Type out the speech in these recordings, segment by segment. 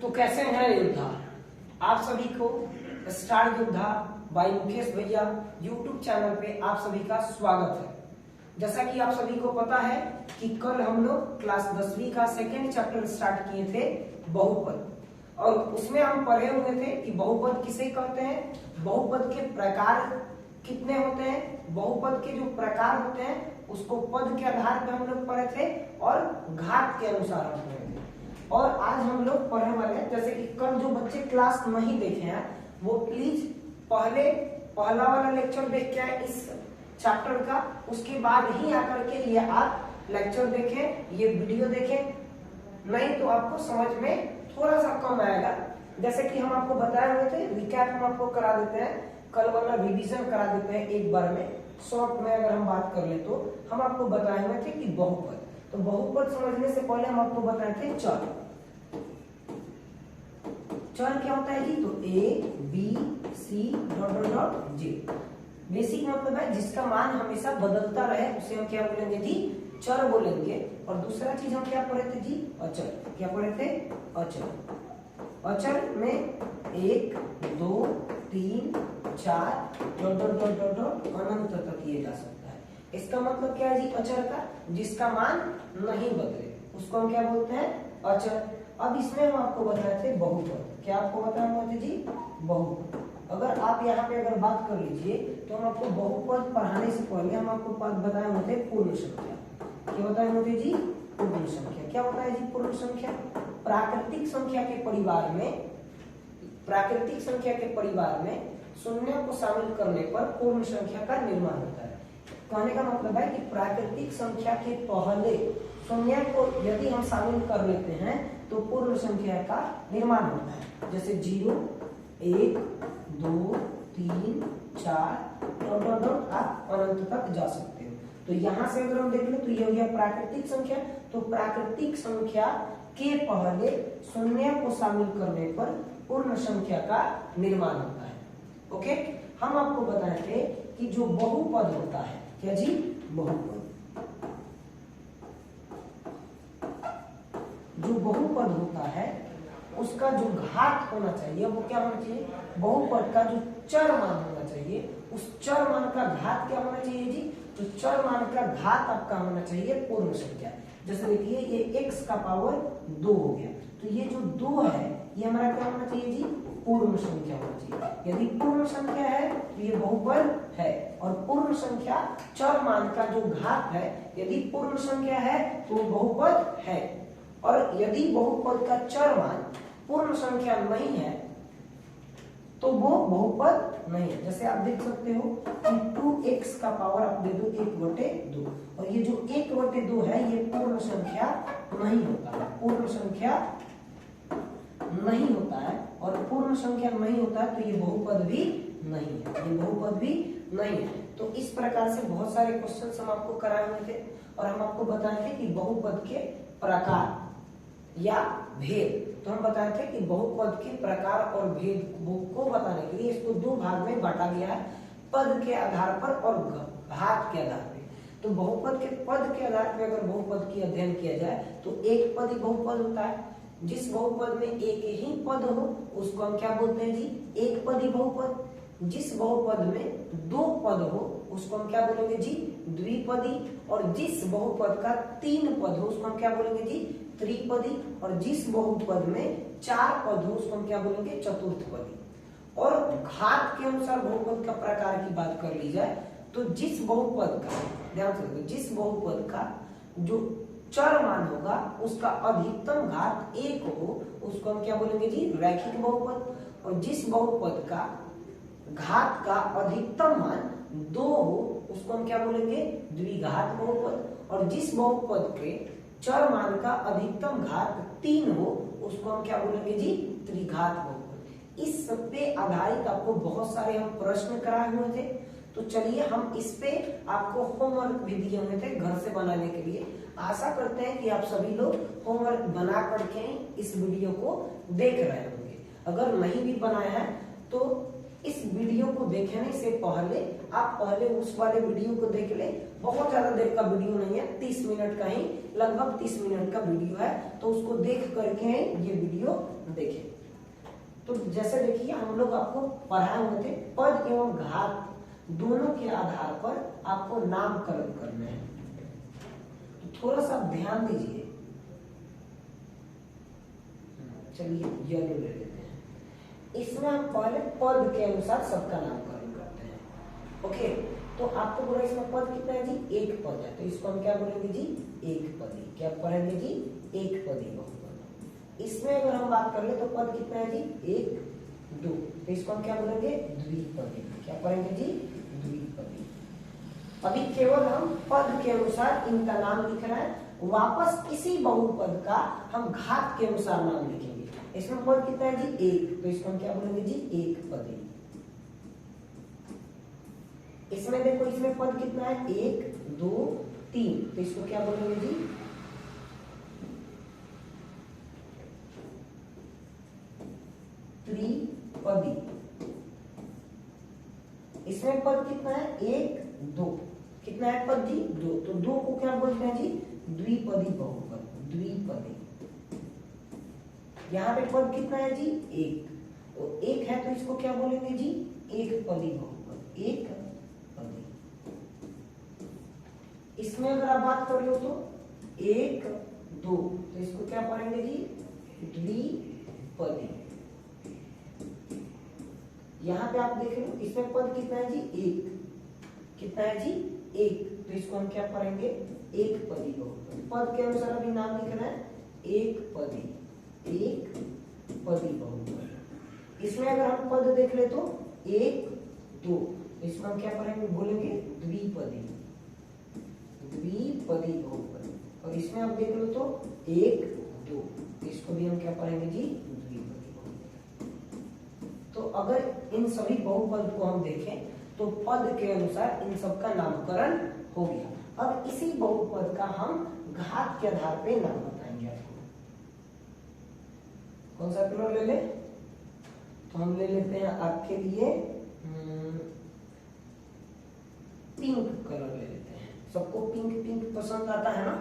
तो कैसे हैं योद्धा? आप सभी को स्टार योद्धा बाई मुकेश भैया यूट्यूब चैनल पे आप सभी का स्वागत है। जैसा कि आप सभी को पता है कि कल हम लोग क्लास 10वीं का सेकेंड चैप्टर स्टार्ट किए थे बहुपद, और उसमें हम पढ़े हुए थे कि बहुपद किसे कहते हैं, बहुपद के प्रकार कितने होते हैं, बहुपद के जो प्रकार होते हैं उसको पद के आधार पर हम लोग पढ़े थे और घात के अनुसार हम पढ़े थे। और आज हम लोग पढ़ने वाले हैं, जैसे कि कल जो बच्चे क्लास नहीं देखे हैं वो प्लीज पहला वाला लेक्चर देख के आए इस चैप्टर का, उसके बाद ही आकर के ये आप लेक्चर देखें, ये वीडियो देखें, नहीं तो आपको समझ में थोड़ा सा कम आएगा। जैसे कि हम आपको बताए हुए थे, रिकैप हम आपको करा देते हैं, कल वाला रिवीजन करा देते हैं एक बार में, शॉर्ट में अगर हम बात कर ले तो हम आपको बताए हुए थे कि बहुपद, तो बहुपद समझने से पहले हम आपको बताए थे चर। चर क्या होता है जी? तो A B C dot dot dot J, basic मतलब है जिसका मान हमेशा बदलता रहे उसे हम क्या बोलेंगे जी? चर बोलेंगे। और दूसरा चीज हम क्या पढ़े थे जी? अचर। क्या पढ़े थे? अचर। अचर में 1 2 3 4 dot dot dot dot dot अनंत तक किए जा सकता है। इसका मतलब क्या है जी? अचर का जिसका मान नहीं बदले उसको हम क्या बोलते हैं? अचर। अब इसमें हम आपको बताए थे बहुपद। क्या आपको बताया हुआ थे जी? बहुपद। अगर आप यहाँ पे अगर बात कर लीजिए तो हम आपको बहुपद पढ़ाने से पहले हम आपको बताए हुए थे पूर्ण संख्या। क्या बताए हुए थे जी? पूर्ण संख्या। क्या होता है जी पूर्ण संख्या? प्राकृतिक संख्या के परिवार में शून्य को शामिल करने पर पूर्ण संख्या का निर्माण होता है। कहने का मतलब है कि प्राकृतिक संख्या के पहले शून्य को यदि हम शामिल कर लेते हैं तो पूर्ण संख्या का निर्माण होता है। जैसे 0 1 2 3 4 डॉट डॉट डॉट आप अनंत तक जा सकते हो। तो यहाँ से अगर हम देख ले तो ये हो गया प्राकृतिक संख्या। तो प्राकृतिक संख्या के पहले शून्य को शामिल करने पर पूर्ण संख्या का निर्माण होता है। ओके, हम आपको बताए थे कि जो बहुपद होता है, क्या जी? बहुपद। जो बहुपद होता है उसका जो घात होना चाहिए वो क्या होना चाहिए? बहुपद का जो चर मान होना चाहिए उस चर मान का घात क्या होना चाहिए जी? तो चर मान का घात आपका होना चाहिए पूर्ण संख्या। जैसे देखिए ये x का पावर 2 हो गया, तो ये जो 2 है ये हमारा क्या होना चाहिए जी? पूर्ण संख्या होना चाहिए। यदि पूर्ण संख्या है तो ये बहुपद है, और पूर्ण संख्या चर मान का जो घात है यदि पूर्ण संख्या है तो बहुपद है। और यदि बहुपद का चर मान पूर्ण संख्या नहीं है तो वो बहुपद नहीं है। जैसे आप देख सकते हो कि 2x का पावर आप दे दो 1/2, और ये जो 1/2 है ये पूर्ण संख्या नहीं होता है, पूर्ण संख्या नहीं होता है। और पूर्ण संख्या नहीं होता है तो ये बहुपद भी नहीं है, ये बहुपद भी नहीं है। तो इस प्रकार से बहुत सारे क्वेश्चन हम आपको कराए हुए थे, और हम आपको बताए थे कि बहुपद के प्रकार या भेद। तो हम बताए थे कि बहुपद के प्रकार और भेद को बताने के लिए इसको 2 भाग में बांटा गया है, पद के आधार पर और घात के आधार पे। तो बहुपद के पद के आधार पे अगर बहुपद की अध्ययन किया जाए तो एक पदी बहुपद होता है। जिस बहुपद में एक ही पद हो उसको हम क्या बोलते हैं जी? एक पदी बहुपद। जिस बहुपद में 2 पद हो उसको हम क्या बोलेंगे जी? द्विपदी। और जिस बहुपद का 3 पद हो उसको हम क्या बोलेंगे जी? त्रिपदी। और जिस बहुपद में 4 पद हो उसको हम क्या बोलेंगे? चतुर्थपदी। और घात के अनुसार बहुपद का प्रकार की बात कर ली जाए तो जिस बहुपद का, ध्यान से देखो, जिस बहुपद का जो चर मान होगा उसका अधिकतम घात 1 हो उसको हम क्या बोलेंगे जी? रैखिक बहुपद। और जिस बहुपद का घात का अधिकतम मान 2 हो उसको हम क्या बोलेंगे? द्विघात बहुपद। और जिस बहुपद के चर मान का अधिकतम घात 3 हो उसको हम क्या बोलेंगे जी? त्रिघात बहुपद। इस सब पे आधारित आपको बहुत सारे हम प्रश्न कराए हुए थे, तो चलिए हम इस पे आपको होमवर्क भी दिए हुए थे घर से बनाने के लिए। आशा करते हैं कि आप सभी लोग होमवर्क बना करके इस वीडियो को देख रहे होंगे। अगर नहीं भी बनाया है तो इस वीडियो को देखने से पहले आप पहले उस वाले वीडियो को देख ले। बहुत ज्यादा देर का वीडियो नहीं है, 30 मिनट का ही लगभग 30 मिनट का वीडियो है, तो उसको देख करके ये वीडियो देखें। तो जैसे देखिए हम लोग आपको पढ़ाए हुए थे पद एवं घात दोनों के आधार पर आपको नामकरण करने हैं, तो थोड़ा सा ध्यान दीजिए। चलिए येलो ले लेते हैं। इसमें हम पहले पद के अनुसार सबका नामकरण करते हैं। ओके, तो आपको बोला इसमें पद कितना है जी, एक पद है, तो इसको हम क्या बोलेंगे जी, एक पदी। क्या पढ़ेंगे जी, एक पदी बहुपद। इसमें अगर हम बात कर ले तो पद कितना है जी, एक दो, तो इसको हम क्या बोलेंगे, द्विपदी। क्या पढ़ेंगे जी, द्विपदी। अभी केवल हम पद के अनुसार इनका नाम लिख रहे हैं, वापस इसी बहुपद का हम घात के अनुसार नाम लिखेंगे। इसमें पद कितना है जी, एक, तो इसको हम क्या बोलेंगे जी, एक पदी। इसमें देखो इसमें पद कितना है, एक दो तीन, तो इसको क्या बोलेंगे जी, त्रिपदी। इसमें पद कितना है, एक दो, कितना है पद जी, दो, तो दो को क्या बोलते हैं जी, द्विपदी बहुपद, द्विपदी। यहाँ पे पद कितना है जी, एक, तो एक है तो इसको क्या बोलेंगे जी, एक पदी बहुपद, एक पदी। इसमें अगर आप बात कर लो तो एक दो, तो इसको क्या पढ़ेंगे जी, द्विपदी। यहाँ पे आप देख लो इसमें पद कितना है जी, एक, कितना है जी, एक, तो इसको हम क्या पढ़ेंगे, एक पदी बहुपद। पद के अनुसार अभी नाम लिख रहे हैं, एक पदी, एक पदी बहुपद। इसमें अगर हम पद देख ले तो एक दो, तो इसमें हम क्या पढ़ेंगे, बोलेंगे द्विपदी, द्विपदी बहुपद। और इसमें आप देख लो तो एक दो, तो इसको भी हम क्या पढ़ेंगे जी, द्विपदी बहुपद। तो अगर इन सभी बहुपद को हम देखें तो पद के अनुसार इन सब का नामकरण हो गया। अब इसी बहुपद का हम घात के आधार पे नाम बताएंगे आपको। कौन सा कलर ले ले, तो हम ले लेते हैं आपके लिए पिंक कलर ले लेते हैं। सबको पिंक पिंक पसंद आता है ना,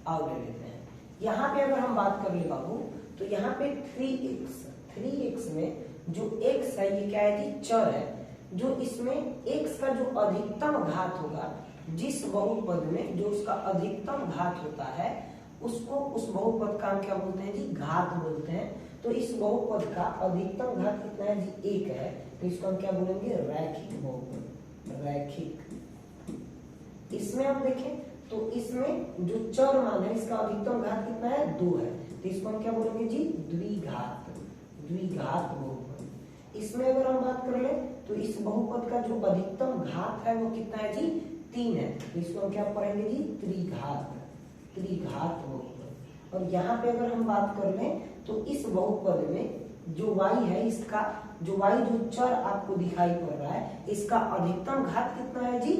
आओ ले लेते हैं। यहाँ पे अगर हम बात कर ले बाबू, तो यहाँ पे 3x में जो x है ये क्या है जी, चर है। जो इसमें x का जो अधिकतम घात होगा, जिस बहुपद में जो उसका अधिकतम घात होता है, उसको उस बहुपद का हम क्या बोलते हैं जी, घात बोलते हैं। तो इस बहुपद का अधिकतम घात कितना है जी, एक है, तो इसको हम क्या बोलेंगे, रैखिक बहुपद, रैखिक। इसमें हम देखें तो इसमें जो चर मान है इसका अधिकतम घात कितना है, दो है, तो इसको हम क्या बोलेंगे जी, द्विघात, द्विघात बहुपद। इसमें अगर हम बात कर ले तो इस बहुपद का जो अधिकतम घात है वो कितना है जी, तीन है, तो इसको हम क्या पढ़ेंगे जी, त्रिघात, त्रिघात बहुपद। और यहाँ पे अगर हम बात कर लें तो इस बहुपद में जो y है, इसका जो y जो चर आपको दिखाई पड़ रहा है, इसका अधिकतम घात कितना है जी,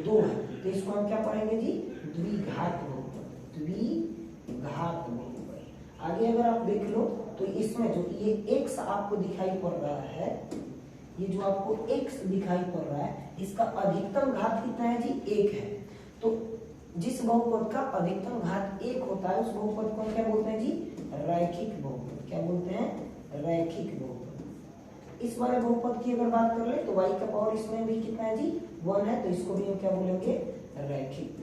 दो है, तो इसको हम क्या पढ़ेंगे जी, द्विघात बहुपद, द्विघात बहुपद। आगे अगर आप देख लो तो इसमें जो ये x आपको दिखाई पड़ रहा है, ये जो आपको x दिखाई पड़ रहा है, इसका अधिकतम घात कितना है जी, एक है। तो जिस बहुपद का अधिकतम घात एक होता है उस बहुपद को हम क्या बोलते हैं जी, रैखिक बहुपद। क्या बोलते हैं, रैखिक बहुपद। इस वाले बहुपद की अगर बात कर ले तो y का पावर इसमें भी कितना है जी, 1 है, तो इसको भी हम क्या बोलेंगे, रैखिक।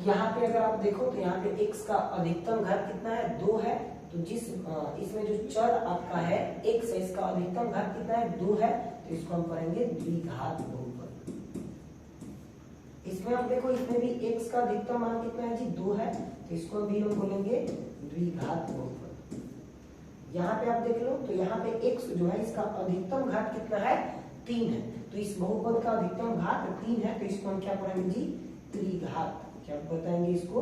यहाँ पे अगर आप देखो तो यहाँ पे x का अधिकतम घात कितना है, 2 है, तो जिस इसमें जो चर आपका है x है, इसका अधिकतम घात कितना है, 2 है, तो इसको हम करेंगे द्विघात बहुपद। इसमें आप देखो इसमें भी x का अधिकतम मान कितना है जी, 2 है, तो इसको भी हम बोलेंगे द्विघात बहुपद। यहाँ पे आप देख लो तो यहाँ पे x जो है इसका अधिकतम घात कितना है, 3 है, तो इस बहुपद का अधिकतम घात 3 है, तो इसको हम क्या पढ़ेंगे जी, त्रिघात। क्या बताएंगे इसको,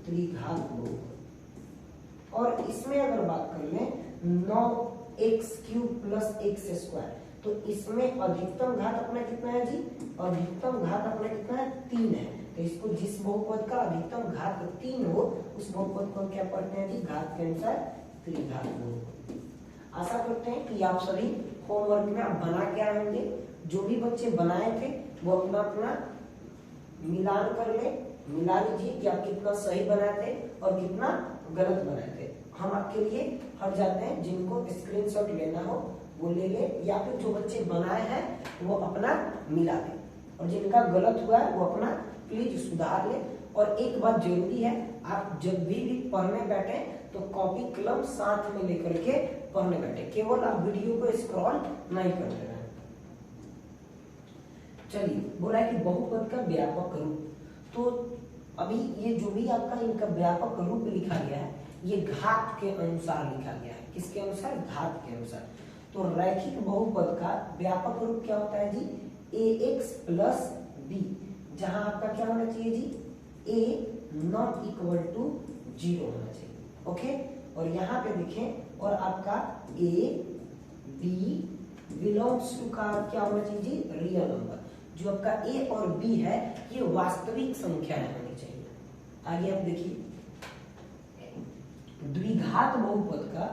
त्रिघात बहुपद। और इसमें अगर बात कर लें 9x³ प्लस x², तो इसमें अधिकतम घात अपना कितना है जी, अधिकतम घात अपना कितना है, 3 है, तो इसको जिस बहुपद का अधिकतम घात 3 हो उस बहुपद को हम क्या पढ़ते हैं जी, घात के अनुसार त्रिघात बहुपद। आशा करते हैं कि आप सभी होमवर्क में आप बना के आए होंगे। जो भी बच्चे बनाए थे वो अपना अपना मिलान कर ले, मिला लीजिए कि आप कितना सही बनाए थे और कितना गलत बनाए थे। हम आपके लिए हट जाते हैं, जिनको स्क्रीनशॉट लेना हो वो ले ले, या फिर जो बच्चे बनाए हैं वो अपना मिला ले, और जिनका गलत हुआ है वो अपना प्लीज सुधार ले। और एक बात जरूरी है, आप जब भी पढ़ने बैठे तो कॉपी कलम साथ में लेकर के पढ़ने बैठे, केवल आप वीडियो को स्क्रॉल नहीं करते रहें। चलिए, बोला है कि बहुपद का व्यापक रूप, तो अभी ये जो भी आपका इनका व्यापक रूप लिखा गया है ये घात के अनुसार लिखा गया है। किसके अनुसार? घात के अनुसार। तो रैखिक बहुपद का व्यापक रूप क्या होता है जी? ax प्लस बी, जहां आपका क्या होना चाहिए जी? a नॉट इक्वल टू 0 होना चाहिए। ओके, और यहाँ पे देखें, और आपका a b बिलोंग्स टू का क्या होना चाहिए जी? Real number. जो आपका a और b है ये वास्तविक संख्या होनी चाहिए। आगे आप देखिए, द्विघात बहुपद का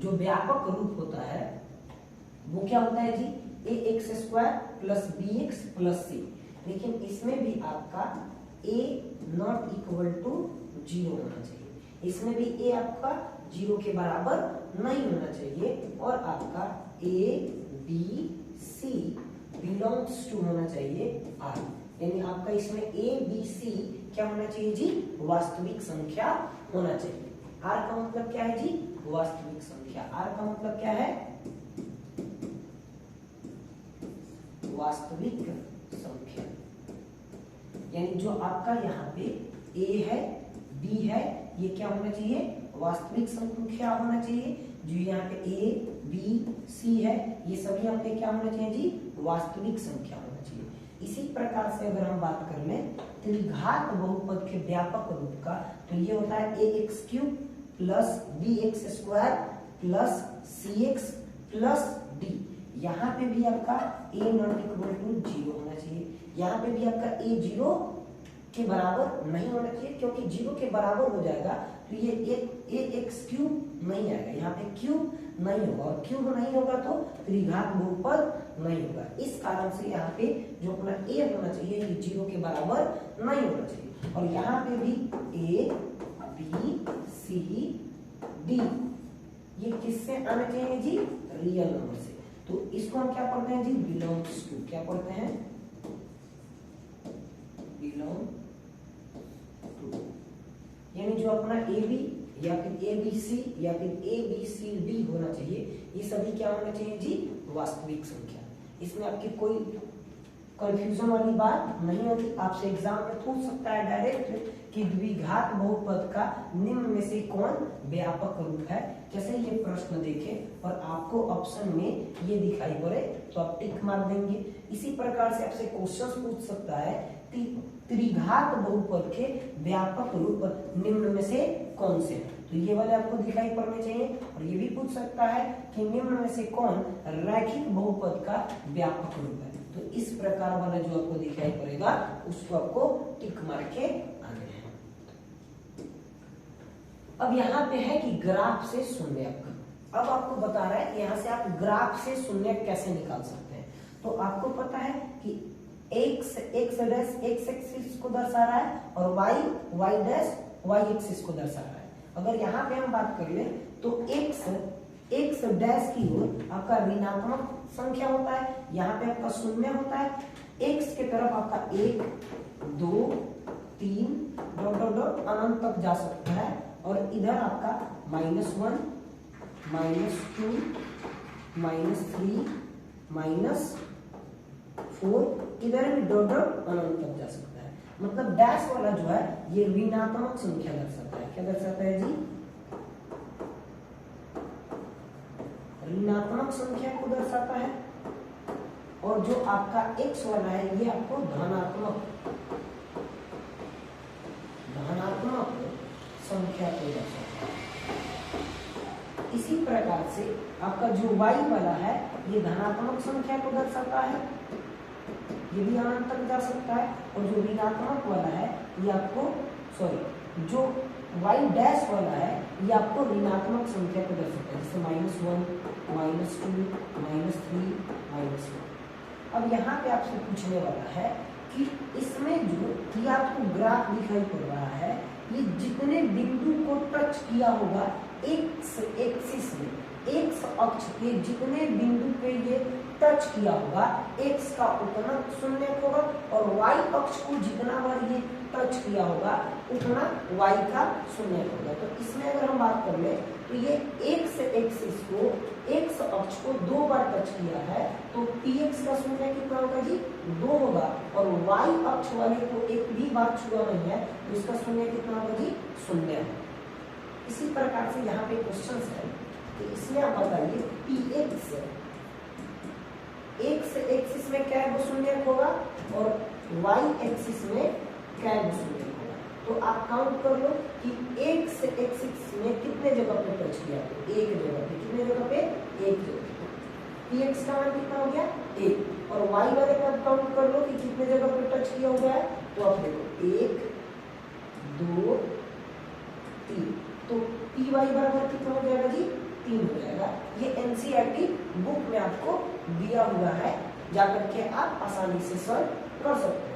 जो व्यापक रूप होता है वो क्या होता है जी? ax² plus bx plus c। लेकिन इसमें भी आपका a नॉट इक्वल टू 0 होना चाहिए, इसमें भी a आपका 0 के बराबर नहीं होना चाहिए, और आपका a b c belongs to होना चाहिए r। यानी आपका इसमें a b c क्या होना चाहिए जी? वास्तविक संख्या होना चाहिए। r का मतलब क्या है जी? वास्तविक संख्या। r का मतलब क्या है? वास्तविक संख्या। यानी जो आपका यहाँ पे a है b है ये क्या होना चाहिए? वास्तविक संख्या होना चाहिए। जो यहाँ पे a b c है ये सभी यहाँ पे क्या होना चाहिए जी? वास्तविक संख्या होना चाहिए। इसी प्रकार से अगर हम बात कर लें त्रिघात बहुपद के व्यापक रूप का, तो ये होता है ax³ plus bx² plus cx plus d। यहाँ पे भी आपका a नॉट इक्वल टू 0 होना चाहिए, यहाँ पे भी आपका a 0 के बराबर नहीं होना चाहिए, क्योंकि 0 के बराबर हो जाएगा तो ये ax³ नहीं आएगा, यहाँ पे क्यूब नहीं होगा, और क्यूब नहीं होगा तो त्रिघात बहुपद नहीं होगा। इस कारण से यहाँ पे जो अपना a होना चाहिए ये 0 के बराबर नहीं होना चाहिए। और यहाँ पे भी a b c d ये किससे आना चाहिए जी? रियल नंबर से। तो इसको हम क्या पढ़ते हैं जी? Belongs to. क्या पढ़ते हैं? Belong to. यानी जो अपना ए बी या फिर ए बी सी या फिर ए बी सी डी होना चाहिए, ये सभी क्या होना चाहिए जी? वास्तविक संख्या। इसमें आपकी कोई कंफ्यूजन वाली बात नहीं होगी। आपसे एग्जाम में पूछ सकता है डायरेक्ट कि द्विघात बहुपद का निम्न में से कौन व्यापक रूप है। जैसे ये प्रश्न देखें और आपको ऑप्शन में ये दिखाई पड़े तो आप टिक मार देंगे। इसी प्रकार से आपसे क्वेश्चन पूछ सकता है कि त्रिघात बहुपद के व्यापक रूप निम्न में से कौन से, तो ये वाले आपको दिखाई पड़ने चाहिए। और ये भी पूछ सकता है कि निम्न में से कौन रैखिक बहुपद का व्यापक रूप है, तो इस प्रकार वाला जो आपको दिखाई पड़ेगा उसको आपको टिक मार के आने हैं। अब यहाँ पे है कि ग्राफ से शून्यक। अब आपको बता रहा है कि यहाँ से आप ग्राफ से शून्यक कैसे निकाल सकते हैं। तो आपको पता है कि x डैश x एक्सिस को दर्शा रहा है और y डैश y एक्सिस को दर्शा रहा है। अगर यहाँ पे हम बात कर ले तो x डैश की ओर आपका ऋणात्मक संख्या होता है, यहाँ पे आपका शून्य होता है। x के तरफ आपका 1 2 3 डॉट डॉट डॉट अनंत तक जा सकता है, और इधर आपका -1 -2 -3 -4 इधर भी डॉट डॉट अनंत तक जा सकता है। मतलब डैश वाला जो है ये ऋणात्मक संख्या दर्शाता है। क्या दर्शाता है जी? ऋणात्मक संख्या को दर्शाता है। और जो आपका x वाला है ये आपको धनात्मक संख्या को दर्शाता है। इसी प्रकार से आपका जो y वाला है ये धनात्मक संख्या को दर्शाता है, ये भी अनंत तक जा सकता है। और जो ऋणात्मक वाला है ये आपको जो y डैश वाला है ये आपको ऋणात्मक संख्या को दर्शाता है, जैसे -1 -2 -3 -4। अब यहाँ पे आपसे पूछने वाला है कि इसमें जो ये आपको ग्राफ दिखाई पड़ रहा है, ये जितने बिंदु को टच किया होगा एक्स एक्सिस में, एक्स अक्ष के जितने बिंदु पे ये टच किया होगा एक्स का उतना शून्य होगा, और वाई अक्ष को जितना बार ये टच किया होगा उतना वाई का शून्य होगा। तो इसमें अगर हम बात कर ले तो ये एक्स एक्सिस को, एक्स अक्ष को 2 बार टच किया है तो px का शून्य कितना होगा जी 2 होगा, और y अक्ष वाले को एक भी बार छुआ नहीं है तो इसका शून्य कितना होगा जी 0। इसी प्रकार से यहाँ पे क्वेश्चन है कि इसमें आप बताइए px एक्स एक्सिस में क्या शून्य होगा और y एक्सिस में क्या शून्य होगा। तो आप काउंट कर लो कि एक्स एक्सिस में कितने जगह पे टच किया, तो एक जगह पे, कितने जगह पे एक जगह पे, px का मान कितना हो गया 1, और y वाले का काउंट कर लो कि कितने जगह पे टच किया हुआ है, तो आप देखो 1 2 3, तो py बराबर कितना हो जाएगा जी 3 हो जाएगा। ये एनसीईआरटी बुक में आपको दिया हुआ है, जाकर के आप आसानी से सॉल्व कर सकते हैं।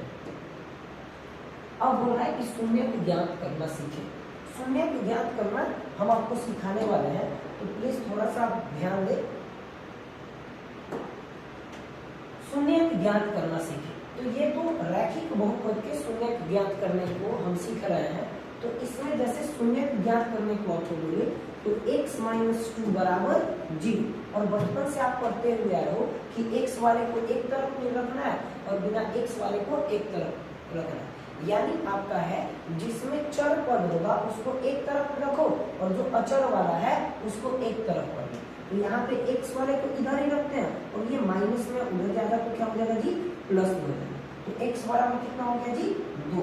अब बोल रहा है कि शून्य को ज्ञात करना सीखें। शून्य को ज्ञात करना हम आपको सिखाने वाले हैं, तो प्लीज थोड़ा सा आप ध्यान दें। शून्य को ज्ञात करना सीखें, तो ये तो रैखिक बहुपद के शून्य को ज्ञात करने को हम सीख रहे हैं। तो इसमें जैसे शून्य को ज्ञात करने को आपको बोले तो x माइनस 2 बराबर 0, और बचपन से आप पढ़ते हुए आए हो कि x वाले को एक तरफ में रखना है और बिना x वाले को एक तरफ रखना है। यानी आपका है जिसमें चर पद होगा उसको एक तरफ रखो और जो अचर वाला है उसको एक तरफ रखो। तो यहाँ पे x वाले को इधर ही रखते हैं और ये माइनस में उधर जाएगा तो क्या हो जाएगा जी प्लस हो जाएगा। तो x बराबर कितना हो गया जी 2,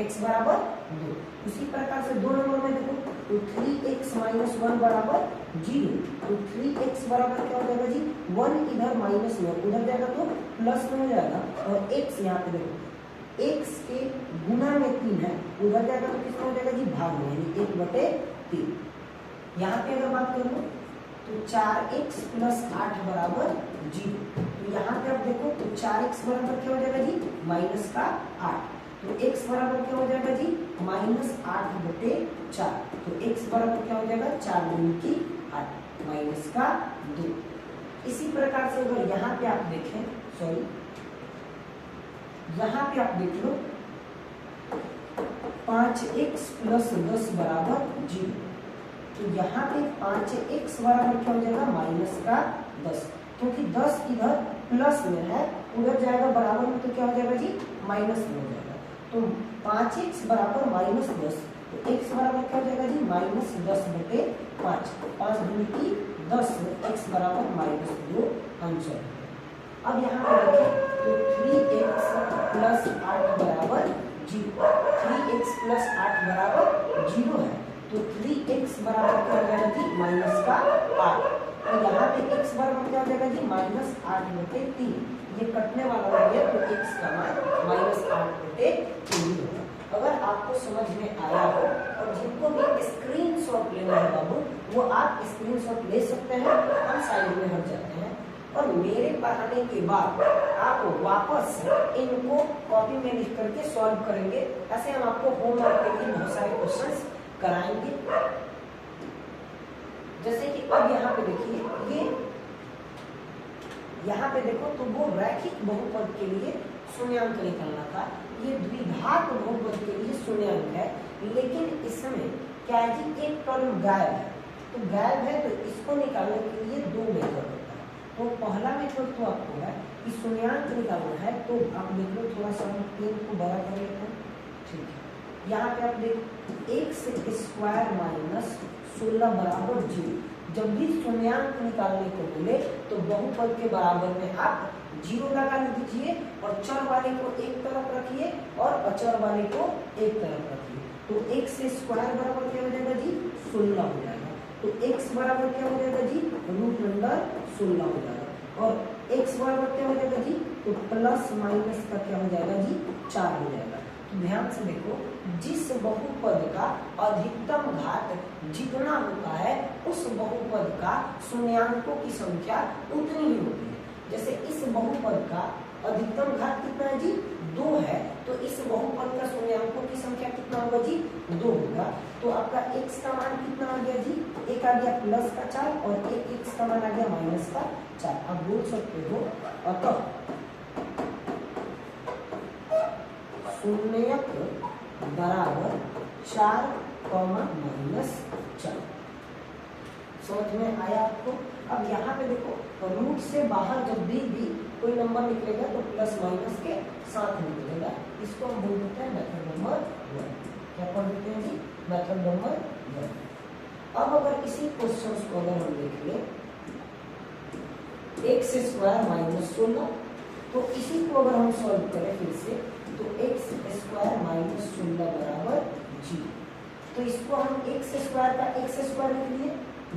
x बराबर 2। उसी प्रकार से 2 नंबर में देखो तो 3x माइनस 1 बराबर 0, तो 3x बराबर क्या हो जाएगा जी 1, इधर माइनस में उधर जाएगा तो प्लस में हो जाएगा, और x यहाँ पे देखो x के गुना में 3 है, उधर जाएगा तो कितना हो जाएगा जी भाग में, यानी 1/3। यहाँ पे अगर बात कर लो तो 4x प्लस 8 बराबर 0, तो यहाँ पे आप देखो तो 4x बराबर क्या हो जाएगा जी -8, तो x बराबर क्या हो जाएगा जी -8/4, तो x बराबर क्या हो जाएगा 4 × 8 -2। इसी प्रकार से अगर यहाँ पे आप देखें, सॉरी यहाँ पे आप देख लो 5x प्लस 10 बराबर 0, तो यहाँ पे 5x बराबर क्या हो जाएगा -10, क्योंकि 10 इधर प्लस में है उधर जाएगा बराबर में तो क्या हो जाएगा जी माइनस में हो जाएगा। तो 5x बराबर -10, तो x बराबर क्या हो जाएगा जी -10/5, 5 × 10, x बराबर -2 आंसर। अब यहाँ पे देखिए तो 3x प्लस 8 बराबर 0, 3x प्लस 8 बराबर 0 है, तो 3x बराबर क्या हो जाएगा जी -8, और यहाँ पे x बराबर क्या हो जाएगा जी -8/3, ये कटने वाला नहीं है तो x का मान -8/3 होगा। अगर आपको समझ में आया हो और जिनको भी स्क्रीनशॉट लेना है बाबू वो आप स्क्रीनशॉट ले सकते हैं, हम साइड में हट जाते हैं, और मेरे पढ़ाने के बाद आप वापस इनको कॉपी में लिख करके सॉल्व करेंगे। ऐसे हम आपको होमवर्क के लिए बहुत सारे क्वेश्चंस कराएंगे। जैसे कि अब यहाँ पे देखिए, ये यहाँ पे देखो तो वो रैखिक बहुपद के लिए शून्यांक निकालना था, ये द्विघात बहुपद के लिए शून्यांक है, लेकिन इसमें क्या है जी एक टर्म गायब है, तो गायब है तो इसको निकालने के लिए 2 मेथड होता है। तो पहला मेथड तो आपको है कि शून्यांक निकालना है, तो आप देख लो थोड़ा सा हम 3 को बड़ा कर लेते हैं, ठीक है। यहाँ पे आप देखो x² - 16 बराबर 0, जब भी शून्यांक निकालने को मिले तो बहुपद के बराबर में आप 0 लगा दीजिए और चर वाले को एक तरफ रखिए और अचर वाले को एक तरफ रखिए, तो x² बराबर क्या हो जाएगा जी 16 हो जाएगा, तो x बराबर क्या हो जाएगा जी √16 हो जाएगा, और x बराबर क्या हो जाएगा जी तो प्लस माइनस का क्या हो जाएगा जी 4 हो जाएगा। तो ध्यान से देखो, जिस बहुपद का अधिकतम घात जितना होता है उस बहुपद का शून्यांकों की संख्या उतनी ही होती है। जैसे इस बहुपद का अधिकतम घात कितना है जी 2 है, तो इस बहुपद का शून्याङ्कों की संख्या कितना होगा जी 2 होगा। तो आपका x का मान कितना आ गया जी, एक आ गया प्लस का 4 और एक x का मान आ गया माइनस का 4। आप बोल सकते हो अतः शून्यक बराबर 4 माइनस 4। समझ में आया आपको? अब यहाँ पे देखो रूट से बाहर जब भी कोई नंबर निकलेगा तो प्लस माइनस के साथ निकलेगा, इसको हम बोल देते हैं मेथड नंबर 1। क्या पढ़ देते हैं जी, मेथड नंबर 1। अब अगर इसी क्वेश्चन को अगर हम देख ले एक्स स्क्वायर माइनस 16, तो इसी को अगर हम सॉल्व करें फिर से तो एक्स स्क्वायर माइनस 16 बराबर 0। तो इसको हम एक्स स्क्वायर का एक्स स्क्वायर लिख लिए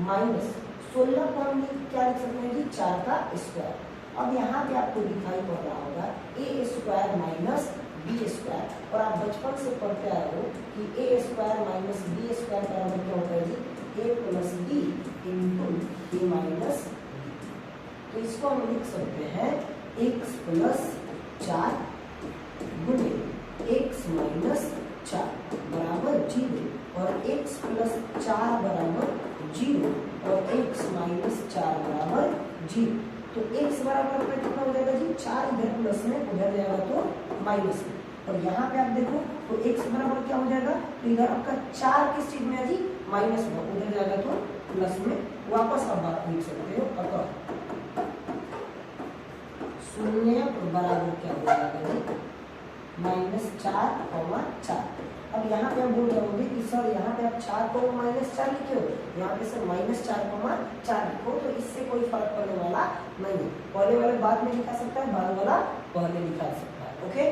माइनस 16 को हम क्या लिख सकते हैं जी 4 का स्क्वायर। अब यहाँ पे आपको दिखाई पड़ रहा होगा ए स्क्वायर माइनस बी स्क्वायर, और आप बचपन से पढ़ते आए हो कि ए स्क्वायर माइनस बी स्क्वायर बराबर क्या होता है जी ए प्लस बी इंटू ए माइनस बी। तो इसको हम लिख सकते हैं एक्स प्लस 4 गुणे एक्स माइनस 4 बराबर 0, और x प्लस 4 बराबर 0 और x माइनस 4 बराबर 0। तो x बराबर आपका कितना हो जाएगा जी 4, इधर प्लस में उधर जाएगा तो माइनस में, और यहाँ पे आप देखो तो x बराबर क्या हो जाएगा, तो इधर आपका 4 किस चीज में है जी माइनस में, उधर जाएगा तो प्लस में। वापस आप बात लिख सकते हो अतः शून्य बराबर क्या हो जाएगा जी माइनस 4, अब यहाँ पे हम बोल रहे होंगे कि सर यहाँ पे आप 4 को माइनस 4 लिखे हो, यहाँ पे सर माइनस 4 लिखो, तो इससे कोई फर्क पड़ने वाला नहीं है। पहले वाला बाद में लिखा सकता है, बाद वाला पहले लिखा सकता है। ओके,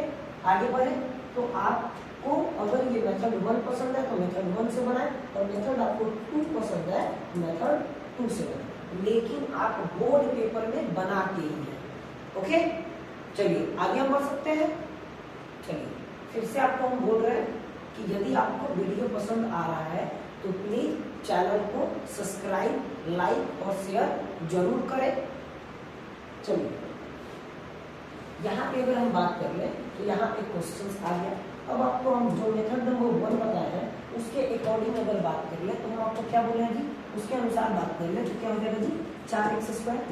आगे बढ़े। तो आपको अगर ये मेथड 1 पसंद है तो मेथड 1 से बनाए, और मेथड आपको 2 पसंद है मेथड 2 से बनाए, लेकिन आप बोर्ड पेपर में बना के ही है। ओके, चलिए आगे हम बढ़ सकते हैं। चलिए फिर से आपको हम बोल रहे हैं कि यदि आपको वीडियो पसंद आ रहा है तो प्लीज चैनल को सब्सक्राइब, लाइक और शेयर जरूर करें। चलिए यहाँ पे अगर हम बात कर लें तो यहाँ पे क्वेश्चंस आ गया। अब आपको हम जो मेथड नंबर 1 बताए हैं उसके अकॉर्डिंग अगर बात कर ले तो हम आपको क्या बोले हैं जी, उसके अनुसार बात कर ले तो क्या हो जाएगा जी 4x स्क्वायर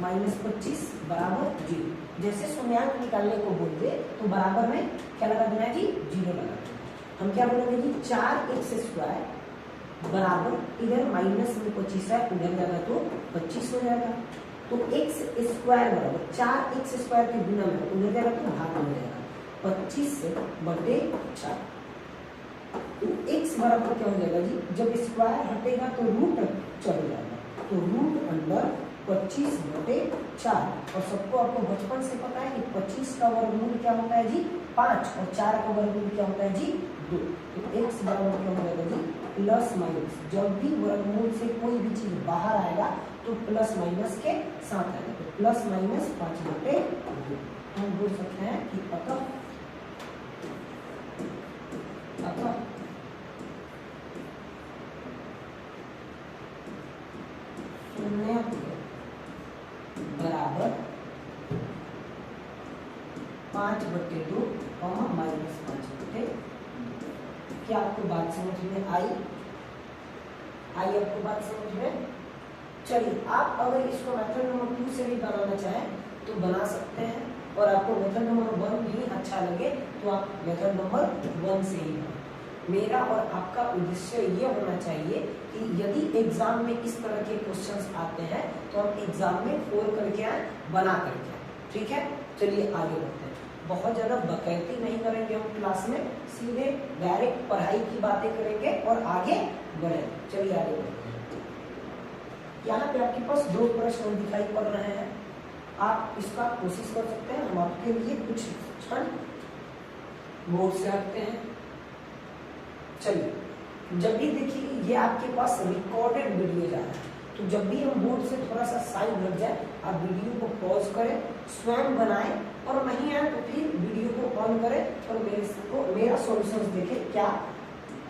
माइनस 25 बराबर 0। जैसे शून्याङ्क निकालने को बोल दे तो बराबर में क्या लगा देना है जी 0 लगा देना। हम क्या बोलेंगे जी 4x स्क्वायर बराबर इधर माइनस में 25 है, उधर जाएगा तो 25 हो जाएगा। तो x स्क्वायर बराबर 4x स्क्वायर के गुना में उधर जाएगा तो भाग में जाएगा 25/4। तो x बराबर क्या हो जाएगा जी, जब स्क्वायर हटेगा तो रूट चढ़ जाएगा, तो रूट अंडर 25/4। और सबको आपको बचपन से पता है कि 25 का वर्गमूल क्या होता है जी 5, और 4 का वर्गमूल क्या होता है जी 2। तो x बराबर क्या हो जाएगा जी प्लस माइनस, जब भी वर्गमूल से कोई भी चीज बाहर आएगा तो प्लस माइनस के साथ आएगा, तो प्लस माइनस 5/2। हम बोल सकते हैं कि अतः शून्य बराबर 5/2 माइनस 5/2। क्या आपको बात समझ में आई? आपको बात समझ में? चलिए आप अगर इसको मेथड नंबर 2 से भी बनाना चाहें तो बना सकते हैं, और आपको मेथड नंबर 1 भी अच्छा लगे तो आप मेथड नंबर 1 से ही बनाएं। मेरा और आपका उद्देश्य ये होना चाहिए कि यदि एग्जाम में इस तरह के क्वेश्चंस आते हैं तो हम एग्जाम में 4 करके आए, बना करके आए। ठीक है, चलिए आगे बढ़ते हैं। बहुत ज्यादा बकैती नहीं करेंगे हम क्लास में, सीधे डायरेक्ट पढ़ाई की बातें करेंगे और आगे बढ़ेंगे। चलिए आगे बढ़ते हैं। यहाँ पे आपके पास 2 प्रश्न दिखाई पड़ रहे हैं, आप इसका कोशिश कर सकते हैं। हम आपके लिए कुछ क्षण बोर्ड से हटते हैं। चलिए जब भी देखिए ये आपके पास रिकॉर्डेड वीडियो जा रहा है, तो जब भी हम बोर्ड से थोड़ा सा साइड लग जाए आप वीडियो को पॉज करें, स्वयं बनाएं, और नहीं आए तो फिर वीडियो को ऑन करें और मेरा सॉल्यूशन देखें। क्या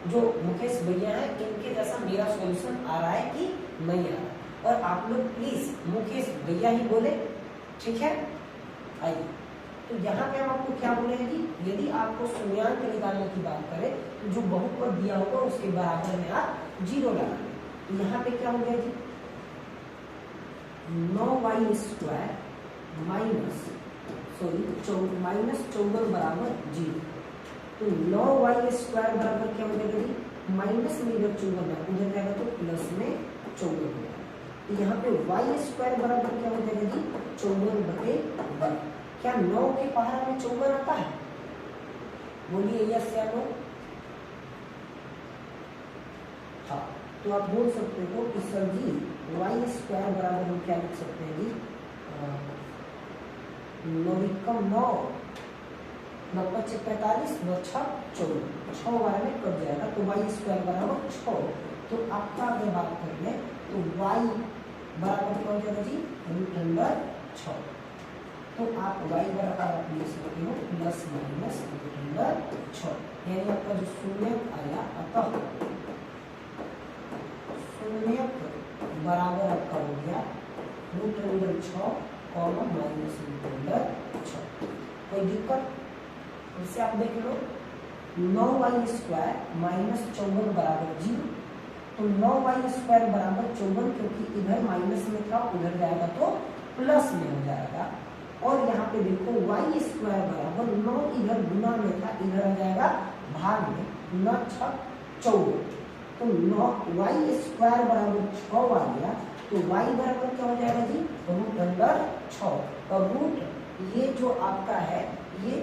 जो मुकेश भैया हैं इनके जैसा मेरा सॉल्यूशन आ रहा है कि नहीं आ रहा है। और आप लोग प्लीज मुकेश भैया ही बोले, ठीक है। आइए, तो यहाँ पे हम आपको क्या बोले हैं जी, यदि आपको शून्यांक निकालने की बात करें तो जो बहुपद दिया होगा उसके बराबर में आप 0 लगाएंगे। तो यहाँ पे क्या हो गया जी, 9y² माइनस 14 बराबर 0। तो 9y² बराबर क्या हो जाएगा जी, माइनस में इधर 14 उधर जाएगा तो प्लस में 14 हो जाएगा। तो यहाँ पे y² बराबर क्या हो जाएगा जी, 14/1। क्या 9 के पहाड़ा में 14 आता है? बोलिए यस या नो। हाँ, तो आप बोल सकते हो कि सर जी y² बराबर हम क्या लिख सकते हैं जी, 9 9 25 45 9 6 14, 6 बार में कट जाएगा तो y² बराबर 6। तो आपका अगर बात कर ले तो y बराबर क्या हो जाएगा जी, √6। तो आप y बराबर आप लिख सकते हो प्लस माइनस √6, यानी आपका जो शून्यक आया, अतः शून्यक बराबर आपका हो गया √6 माइनस √6। कोई दिक्कत? इससे आप देख लो 9y² माइनस 14 बराबर 0। तो 9y² बराबर 14, क्योंकि इधर माइनस में था उधर जाएगा तो प्लस में हो जाएगा। और यहाँ पे देखो y² बराबर 9 इधर गुना में था, इधर आ जाएगा भाग में, 9 6 14। तो 9y² बराबर 6 आ गया। तो y बराबर क्या हो जाएगा जी, √6। और रूट ये जो आपका है ये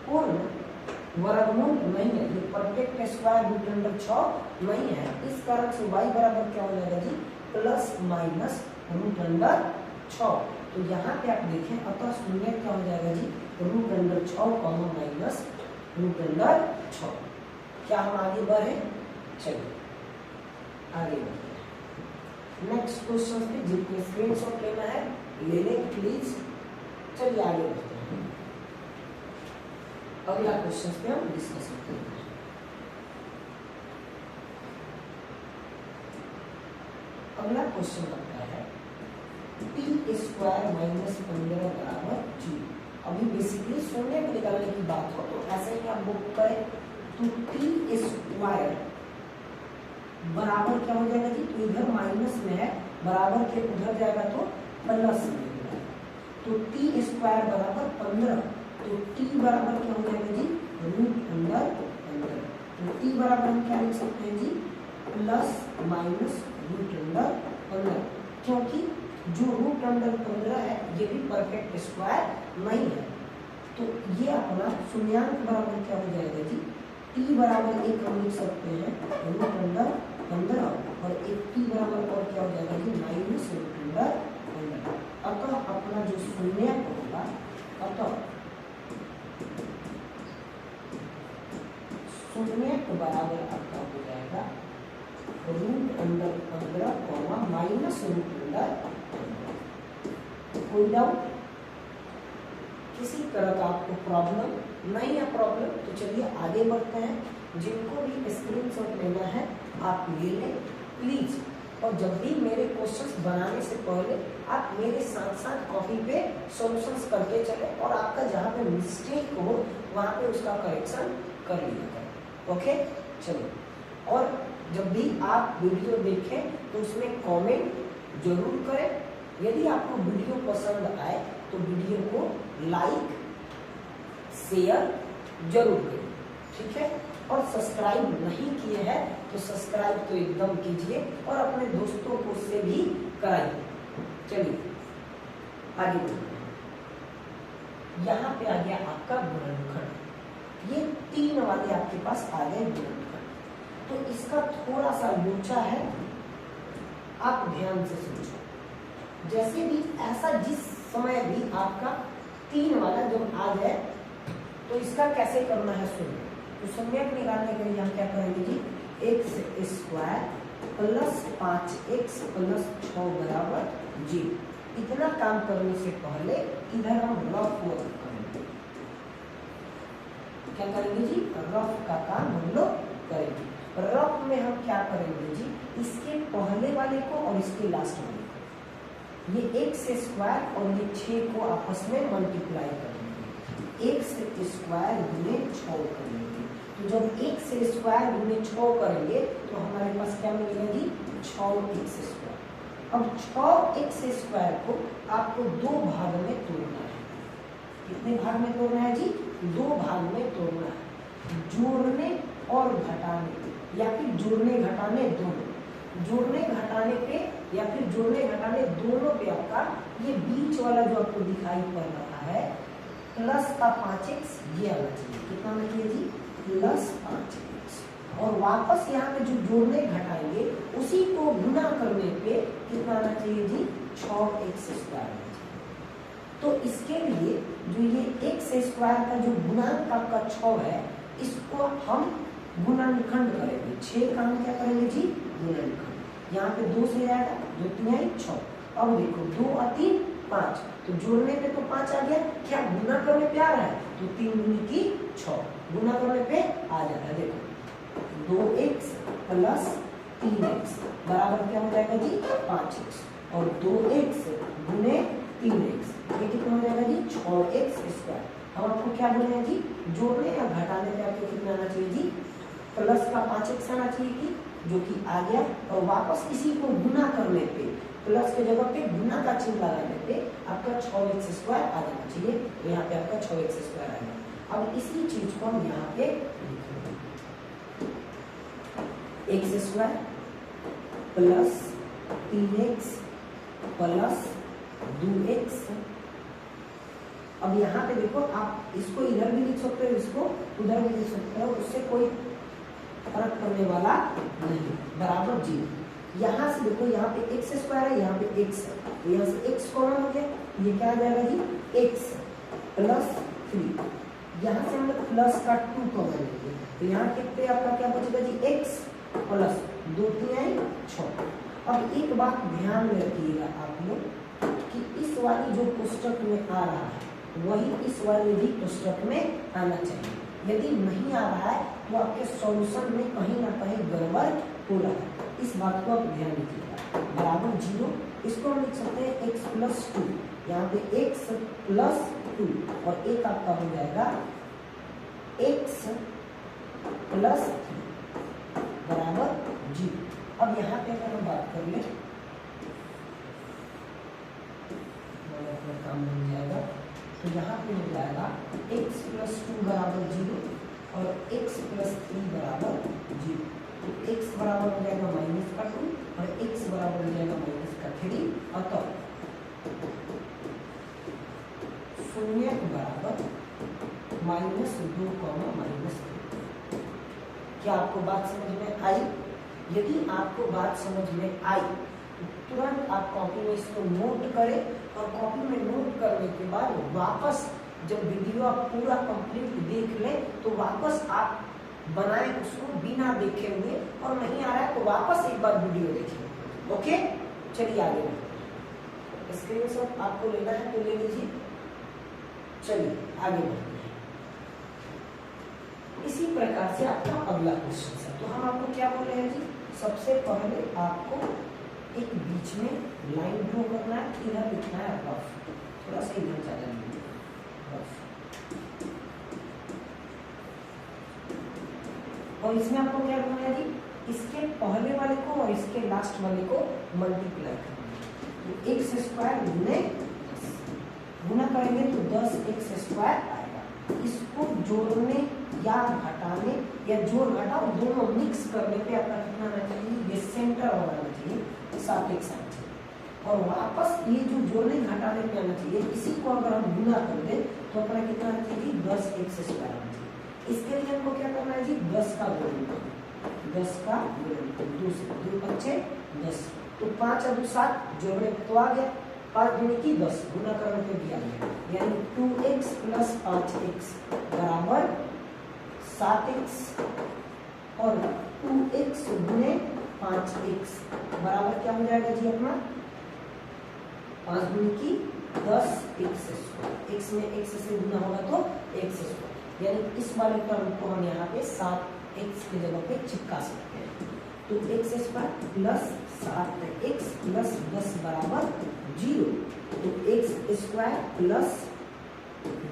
पूर्ण वर्गमूल नहीं है, ये परफेक्ट स्क्वायर √6 नहीं है। इस कारण से y बराबर क्या हो जाएगा जी, प्लस माइनस √6। तो यहाँ पे आप देखें, अतः शून्य क्या हो जाएगा जी, √6 माइनस √6। क्या हम आगे बढ़े? चलिए आगे बढ़ते। नेक्स्ट क्वेश्चन पे जितने स्क्रीनशॉट लेना है ले लें प्लीज। चलिए आगे बढ़ते हैं। अगला क्वेश्चन पे हम डिस्कस करते हैं। अगला क्वेश्चन लगता है t² माइनस 15 बराबर 0। अभी बेसिकली शून्य को निकालने की बात हो तो ऐसे ही आप बुक करें तो t² बराबर क्या हो जाएगा जी, तो इधर माइनस में है, बराबर के उधर जाएगा तो प्लस में। तो t² बराबर 15। तो t बराबर क्या हो जाएगा जी, √15। तो t बराबर हम क्या लिख सकते हैं जी, प्लस माइनस √15, क्योंकि जो √15 है ये भी परफेक्ट स्क्वायर नहीं है। तो ये अपना शून्यांक बराबर क्या हो जाएगा जी, t बराबर 1 हम लिख सकते हैं √15 और एक t बराबर और क्या हो जाएगा जी, माइनस √15। अतः अपना जो शून्यांक होगा, अतः शून्यांक बराबर आपका हो जाएगा √15 माइनस √15। कोई डाउट? किसी तरह का आपको प्रॉब्लम नहीं है? प्रॉब्लम तो चलिए आगे बढ़ते हैं। जिनको भी स्क्रीनशॉट लेना है आप ले लें प्लीज। और जब भी मेरे क्वेश्चंस बनाने से पहले आप मेरे साथ साथ कॉपी पे सॉल्यूशंस करते चले और आपका जहाँ पे मिस्टेक हो वहाँ पे उसका करेक्शन कर लिया करें। ओके, चलिए। और जब भी आप वीडियो देखें तो उसमें कमेंट जरूर करें। यदि आपको वीडियो पसंद आए तो वीडियो को लाइक शेयर जरूर करें, ठीक है। और सब्सक्राइब नहीं किए हैं तो सब्सक्राइब तो एकदम कीजिए और अपने दोस्तों को से भी कराइए। चलिए आगे बढ़ते हैं। यहाँ पे आ गया आपका गुणनखंड। ये 3 वाले आपके पास आ गए गुणनखंड। तो इसका थोड़ा सा लोचा है, आप ध्यान से समझो। जैसे भी ऐसा जिस समय भी आपका 3 वाला जब आ जाए तो इसका कैसे करना है सुनिए। तो शून्यक निकालने के लिए हम क्या करेंगे जी, x² प्लस 5x प्लस 6 बराबर 0। इतना काम करने से पहले इधर हम रफ वर्क करेंगे। क्या करेंगे जी, रफ का काम हम लोग करेंगे। रफ में हम क्या करेंगे जी, इसके पहले वाले को और इसके लास्ट वाले को ये x स्क्वायर और ये 6 को आपस में मल्टीप्लाई कर देंगे, x स्क्वायर गुने 6 करेंगे। तो जब x स्क्वायर गुने 6 करेंगे तो हमारे पास क्या मिलेगा जी 6x स्क्वायर। अब 6x स्क्वायर को आपको 2 भाग में तोड़ना है। कितने भाग में तोड़ना है जी 2 भाग में तोड़ना है, जोड़ने और घटाने या फिर जोड़ने घटाने दोनों। जोड़ने घटाने पे या फिर जोड़ने घटाने दोनों पे आपका ये बीच वाला जो आपको दिखाई पड़ रहा है प्लस का 5x ये आना चाहिए। कितना आना चाहिए जी प्लस 5x। और वापस यहाँ पे जो जोड़ने घटाएंगे उसी को गुना करने पे कितना आना चाहिए जी 6x स्क्वायर आना चाहिए। तो इसके लिए जो ये x स्क्वायर का जो गुणांक आपका 6 है इसको हम गुणनखंड करेंगे। 6 का हम क्या करेंगे जी गुणनखंड। यहाँ पे 2 से जाएगा 2 3 6। अब देखो 2 और 3 5, तो जोड़ने पे तो 5 आ गया, क्या गुना करने पे आ रहा है तो 3 गुनी की 6, गुना करने पे आ जाता है। देखो 2x प्लस 3x बराबर क्या हो जाएगा जी 5x, और 2x गुने 3x ये कितना हो जाएगा जी 6x स्क्वायर। हम आपको क्या बोल रहे हैं जी जोड़ने या घटाने पे आपको कितना आना चाहिए जी प्लस का 5x आना चाहिए कि जो कि आ गया, और वापस इसी को गुना करने पे प्लस के जगह पे गुना का चिन्ह लगाने पे आपका 6x स्क्वायर आ जाना चाहिए। तो यहाँ पे आपका 6x स्क्वायर आएगा। अब इसी चीज को हम यहाँ पे x square plus 3x plus 2x। अब यहाँ पे देखो आप इसको इधर भी लिख सकते हो, इसको उधर भी लिख सकते हो, उससे कोई फर्क पड़ने वाला नहीं, बराबर 0। यहाँ से देखो यहाँ पे x स्क्वायर है, यहाँ पे x है, तो यहाँ से x कॉमन हो गया, ये क्या आ जाएगा जी x प्लस 3। यहाँ से हम लोग प्लस का 2 कॉमन लेंगे, तो यहाँ कितने आपका क्या बचेगा जी x प्लस 2 3 6। अब एक बात ध्यान में रखिएगा आप लोग कि इस वाली जो पुस्तक में आ रहा है वही इस वाले भी पुस्तक में आना चाहिए। यदि नहीं आ रहा है तो आपके सॉल्यूशन में कहीं ना कहीं गड़बड़ हो रहा है, इस बात को आप ध्यान रखिएगा। बराबर 0, इसको हम लिख सकते हैं x प्लस 2, यहाँ पे x प्लस 2 और एक आपका हो जाएगा x प्लस 3 बराबर 0। अब यहाँ पे अगर हम बात कर ले काम बन जाएगा, तो यहाँ पे हो जाएगा x प्लस 2 बराबर 0 और x प्लस 3 बराबर 0। तो x बराबर हो जाएगा माइनस का 2 और x बराबर हो जाएगा माइनस का 3। अतः 0 बराबर -2 -3। क्या आपको बात समझ में आई? यदि आपको बात समझ में आई तुरंत आप कॉपी में इसको नोट करें, और कॉपी में नोट करने के बाद वापस जब वीडियो आप पूरा कंप्लीट देख लें तो वापस आप बनाएं उसको बिना देखे हुए, और नहीं आ रहा है तो वापस एक बार वीडियो देखिए। ओके, चलिए आगे बढ़ते हैं। स्क्रीनशॉट आपको लेना है तो ले लीजिए। चलिए आगे बढ़ते हैं। इसी प्रकार से आपका अगला क्वेश्चन है। तो हम आपको क्या बोल रहे हैं जी, सबसे पहले आपको एक बीच में लाइन ड्रॉ करना है, इधर लिखना है रफ, थोड़ा सा इधर ज्यादा नहीं रफ, और इसमें आपको क्या करना है जी, इसके पहले वाले को और इसके लास्ट वाले को मल्टीप्लाई करना है। तो x स्क्वायर गुना करेंगे तो 10x स्क्वायर आएगा। इसको जोड़ने या घटाने या जोड़ घटाओ दोनों मिक्स करने पे आपका कितना आना चाहिए, ये सेंटर बनाना चाहिए 7x आना चाहिए, और वापस ये जो जोड़ने घटाने पे आना चाहिए, इसी को अगर हम गुना कर दें तो अपना कितना आना चाहिए 10x स्क्वायर आना चाहिए। इसके लिए हमको क्या करना है जी, 10 का गुणनखंड, 10 का गुणनखंड 2 से 2 बच्चे 10, तो 5 और 2 7, जोड़ने पे तो आ गया, 5 गुणे की 10, गुना करने पे भी आ गया, यानी 2x प्लस 5x बराबर 7x, और 2x गुणे 5x बराबर क्या हो जाएगा जी अपना 5 गुणे की 10x स्क्वायर। x में x से गुना होगा तो x स्क्वायर, यानी इस वाले टर्म को हम यहाँ पे 7x की जगह पे चिपका सकते हैं। तो x square plus 7x plus 10 बराबर 0। तो x square plus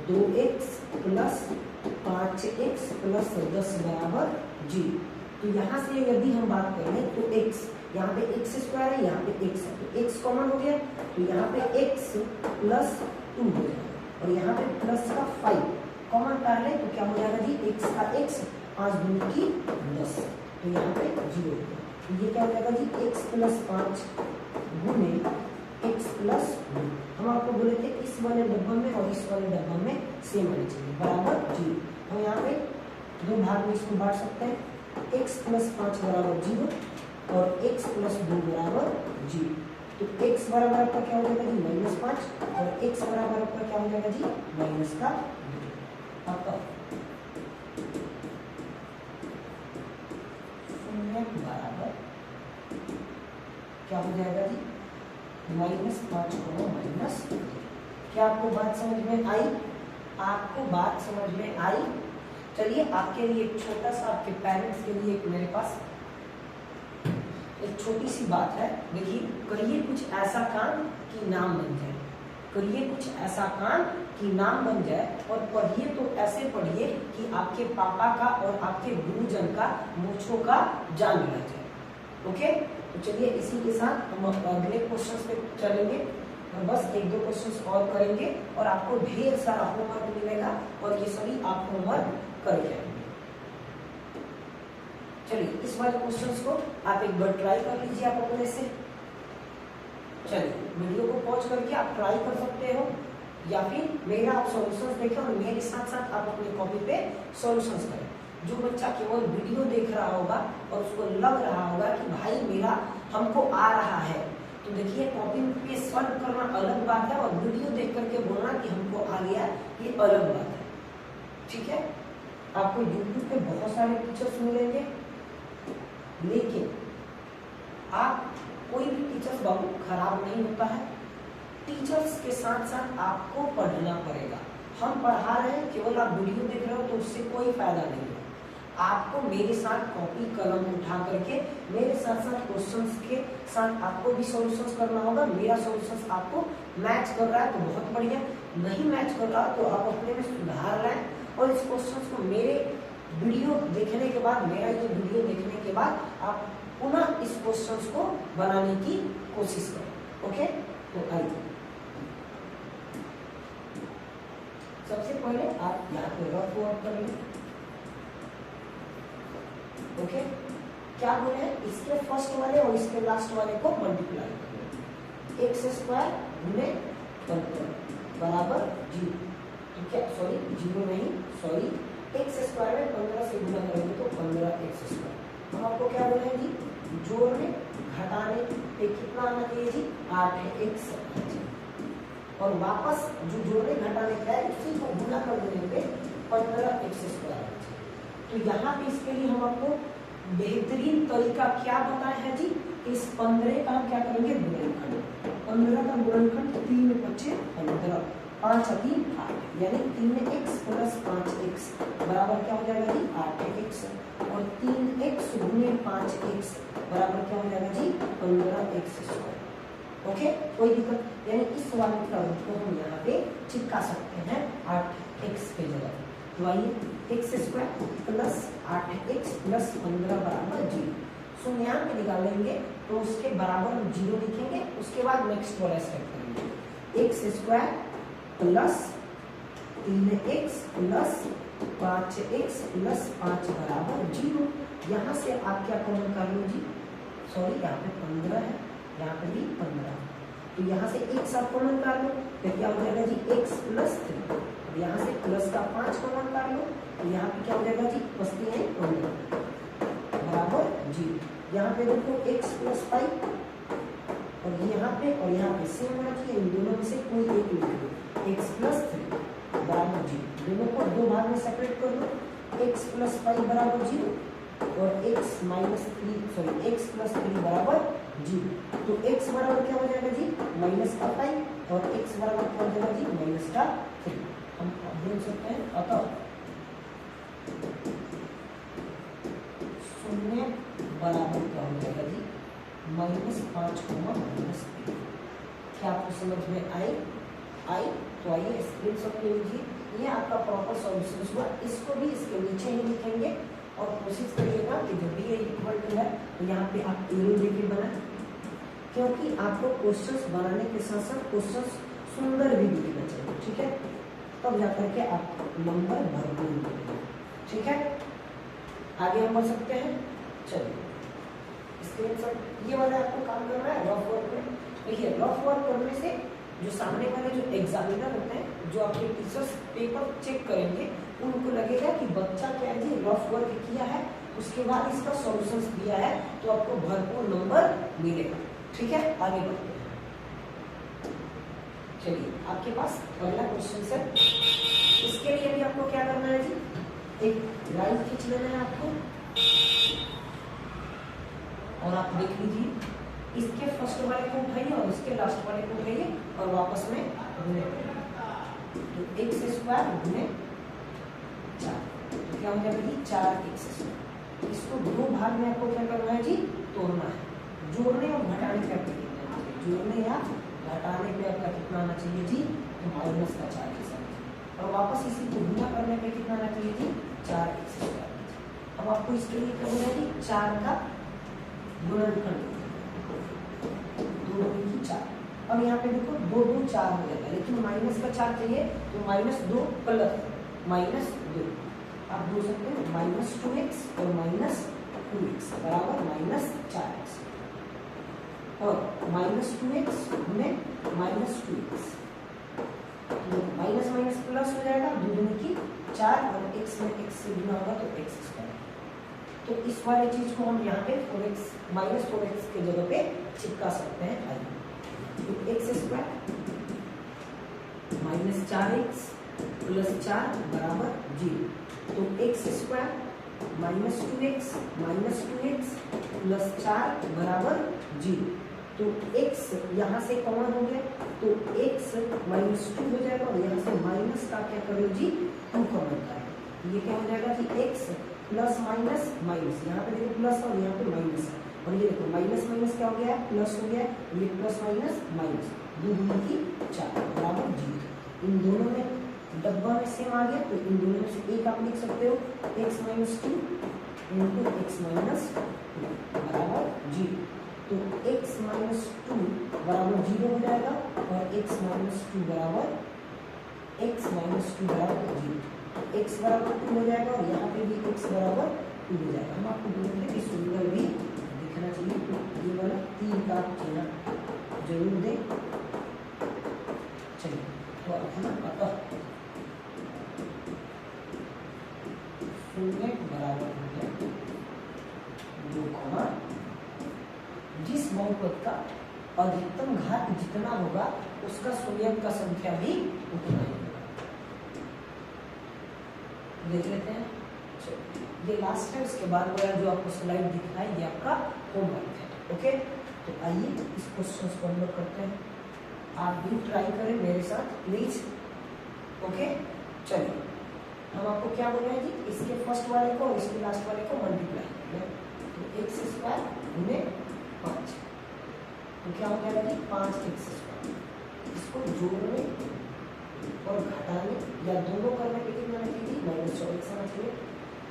2x plus 5x plus 10 बराबर 0। तो यहाँ से यदि हम बात करें तो x, यहाँ पे एक्स स्क्वायर है, यहाँ पे x है, तो x कॉमन हो गया, तो यहाँ पे x प्लस 2 हो जाएगा और यहाँ पे प्लस का 5 कॉमन कर ले तो क्या हो जाएगा जी, x का x 5 गुने की 10, तो यहाँ पे 0 हो गया। तो ये क्या हो जाएगा जी, x प्लस 5 गुने x प्लस 2। हम आपको बोले थे इस वाले डब्बा में और इस वाले डब्बा में सेम आना चाहिए, बराबर 0। हम यहाँ पे दो भाग में इसको बांट सकते हैं, x प्लस 5 बराबर 0 और x प्लस 2 बराबर 0। तो x बराबर आपका क्या हो जाएगा जी, -5 और x बराबर आपका क्या हो जाएगा जी, माइनस का 2। आपका बराबर क्या हो जाएगा जी, -5 को -2। क्या आपको बात समझ में आई? आपको बात समझ में आई? चलिए आपके लिए एक छोटा सा, आपके पेरेंट्स के लिए एक मेरे पास एक छोटी सी बात है। देखिए, करिए कुछ ऐसा काम कि नाम बन जाए, करिए कुछ ऐसा काम कि नाम बन जाए और पढ़िए तो ऐसे पढ़िए कि आपके पापा का और आपके गुरुजन का मूंछों का जान लग जाए। ओके, तो चलिए इसी के साथ हम अगले क्वेश्चन पे चलेंगे और बस 1-2 क्वेश्चन और करेंगे और आपको ढेर सारा होमवर्क मिलेगा और ये सभी आप होमवर्क कर जाएंगे। चलिए इस वाले क्वेश्चंस को आप एक बार ट्राई कर लीजिए आप अपने से। चलिए वीडियो को पॉज करके आप ट्राई कर सकते हो या फिर मेरा आप सॉल्यूशंस देखें और मेरे साथ साथ आप अपने कॉपी पे सॉल्यूशंस करें। जो बच्चा केवल वीडियो देख रहा होगा और उसको लग रहा होगा कि भाई मेरा हमको आ रहा है, तो देखिए कॉपी पे सॉल्व करना अलग बात है और वीडियो देख करके बोलना कि हमको आ गया ये अलग बात है। ठीक है, आपको यूट्यूब पे बहुत सारे टीचर्स मिलेंगे, लेकिन आप कोई भी टीचर्स बाबू खराब नहीं होता है। टीचर्स के साथ साथ आपको पढ़ना पड़ेगा। हम पढ़ा रहे हैं, केवल आप वीडियो देख रहे हो तो उससे कोई फायदा नहीं है। आपको मेरे साथ कॉपी कलम उठा करके मेरे साथ साथ क्वेश्चंस के साथ आपको भी सॉल्यूशंस करना होगा। मेरा सॉल्यूशंस आपको मैच कर रहा है तो बहुत बढ़िया, नहीं मैच कर रहा तो आप अपने में सुधार लाएं और इस क्वेश्चंस को मेरे वीडियो देखने के बाद, मेरा ये वीडियो देखने के बाद आप पुनः इस क्वेश्चंस को बनाने की कोशिश करें। ओके, तो आइए सबसे पहले आप यहाँ पे रफ वर्क कर लें। ओके, क्या बोले हैं, इसके फर्स्ट वाले और इसके लास्ट वाले को मल्टीप्लाई करें। एक्स स्क्वायर गुने 15 बराबर 0। ठीक है, सॉरी 0 नहीं, सॉरी एक्स स्क्वायर में 15 से गुना करेंगे तो 15x स्क्वायर। हम आपको क्या बोले हैं जी, जोड़ने घटाने पे कितना आना चाहिए जी, 8x और वापस जो जोड़ने घटाने का है उसी को गुना कर देने पे 15x स्क्वायर। तो यहाँ पे इसके लिए हम आपको बेहतरीन तरीका क्या बताया है जी, इस 15 का हम क्या करेंगे, गुणनखंड। 15 का गुणनखंड 3 × 5 = 15, 5 × 3 = 8, यानी 3x प्लस 5x बराबर क्या हो जाएगा जी, 8x और 3x गुने 5x बराबर क्या हो जाएगा जी, 15x स्क्वायर। ओके, कोई दिक्कत, यानी इस वाले टर्म को हम यहाँ पे चिपका सकते हैं 8x के जगह। तो आइए x square plus 8x plus 15 बराबर 0 शून्यांक निकालेंगे तो उसके बराबर हम 0 लिखेंगे। उसके बाद नेक्स्ट वाला स्टेप करेंगे, x square plus 3x plus 5x plus 5 बराबर 0। यहाँ से आप क्या कॉमन कर लो जी, सॉरी यहाँ पे 15 है, यहाँ पे भी 15, तो यहाँ से x आप कॉमन कर लो, फिर क्या हो जाएगा जी x प्लस 3, यहाँ से प्लस का 5 कॉमन कर लो, तो यहाँ पे क्या हो जाएगा जी, +3 है 15 बराबर 0। यहाँ पे देखो x प्लस 5 और यहाँ पे सेम होना चाहिए, इन दोनों में से कोई एक लिख दो, x प्लस 3 बराबर 0। दोनों को दो भाग में सेपरेट कर लो, x प्लस 5 बराबर 0 और x प्लस 3 बराबर 0। तो x बराबर क्या हो जाएगा जी, -5 और x बराबर क्या हो जाएगा जी, -3। हम बोल सकते हैं अतः 0 = बराबर क्या हो जाएगा जी, -5, क्या आपको समझ में आई? तो आइए स्क्रीनशॉट ले लीजिए, ये आपका प्रॉपर सॉल्यूशन हुआ। इसको भी इसके नीचे ही लिखेंगे और कोशिश करिएगा कि जब भी ये इक्वल टू है तो यहाँ पे आप एरो देके बनाएं, क्योंकि आपको क्वेश्चंस बनाने के साथ साथ क्वेश्चंस सुंदर भी दिखना चाहिए, ठीक है, तब जाकर के आप नंबर भरपूर मिलेंगे, ठीक है। आगे हम बढ़ सकते हैं, चलिए स्क्रीनशॉट ये वाला आपको काम करना है रफ वर्क में। देखिए रफ वर्क करने से जो सामने वाले जो एग्जामिनर होते हैं, जो आपके टीचर्स पेपर चेक करेंगे, उनको लगेगा कि बच्चा क्या है जी रफ वर्क किया है, उसके बाद इसका सॉल्यूशंस दिया है, तो आपको भरपूर नंबर मिलेगा, ठीक है। आगे बढ़ते हैं, चलिए आपके पास अगला क्वेश्चन है। इसके लिए भी आपको क्या करना है जी, एक लाइन खींच लेना है आपको, और आप देख लीजिए इसके फर्स्ट वाले को उठाइए और इसके लास्ट वाले को उठाइए और वापस में गुने, तो x² गुने 4, तो क्या हो जाएगा जी 4x²। इसको दो भाग में आपको क्या करना है जी, तोड़ना है। जोड़ने और घटाने का कितना, जोड़ने या घटाने पे आपका कितना आना चाहिए जी, तो -4 के साथ, और वापस इसी को गुना करने पे कितना आना चाहिए जी, 4x²। अब आपको इसके लिए क्या होगा जी, 4 का गुणनखंड, 2 की 4। अब यहाँ पे देखो 2 2 4 हो जाता है, लेकिन माइनस का 4 चाहिए, तो -2 प्लस -2 आप बोल सकते हैं -2x और -2x बराबर -4x, और -2x में -2x, तो माइनस माइनस प्लस हो जाएगा, 2 दूनी की 4 और x में x से गुना होगा तो x²। तो इस वाली चीज को हम यहाँ पे 4x -4x के जगह पे चिपका सकते हैं। आइए तो x² -4x प्लस 4 बराबर 0, तो x² -2x प्लस 4 बराबर 0, तो x यहाँ से कॉमन हो गया, तो x -2 हो जाएगा, और यहाँ से माइनस का क्या करो जी, 2 कॉमन करें, ये क्या हो जाएगा जी, x प्लस माइनस माइनस, यहाँ पे देखो प्लस और यहाँ पे माइनस है, और ये देखो माइनस माइनस क्या हो गया, प्लस हो गया, ये प्लस माइनस माइनस, 2 दूनी की 4 बराबर 0। इन दोनों में डब्बा में सेम आ गया, तो इन दोनों में से एक आप लिख सकते हो, x - 2 इंटू x - 2 बराबर 0, तो x - 2 बराबर 0 हो जाएगा, और x - 2 बराबर 0, x बराबर 2 हो जाएगा, और यहाँ पे भी x बराबर 2 हो जाएगा। हम आपको बोलते हैं सुंदर भी दिखना चाहिए, तो ये वाला 3 का चिन्ह जरूर दें। चलिए तो अतः शून्य बराबर हो गया 2, जिस बहुपद का अधिकतम घात जितना होगा उसका शून्य का संख्या भी उतना ही होगा। देख लेते हैं, ये लास्ट है, उसके बाद वाला जो आपको स्लाइड दिखाई ये आपका होमवर्क है, ओके। तो आइए इस क्वेश्चन को हम लोग करते हैं, आप भी ट्राई करें मेरे साथ प्लीज, ओके। चलिए हम आपको क्या बोल रहे हैं जी, इसके फर्स्ट वाले को और इसके लास्ट वाले को मल्टीप्लाई करें, तो x² गुने 5, तो क्या हो जाएगा जी 5x²। इसको जोड़ने और घटाने या दोनों करने पे कितना आना चाहिए, -4x आना चाहिए,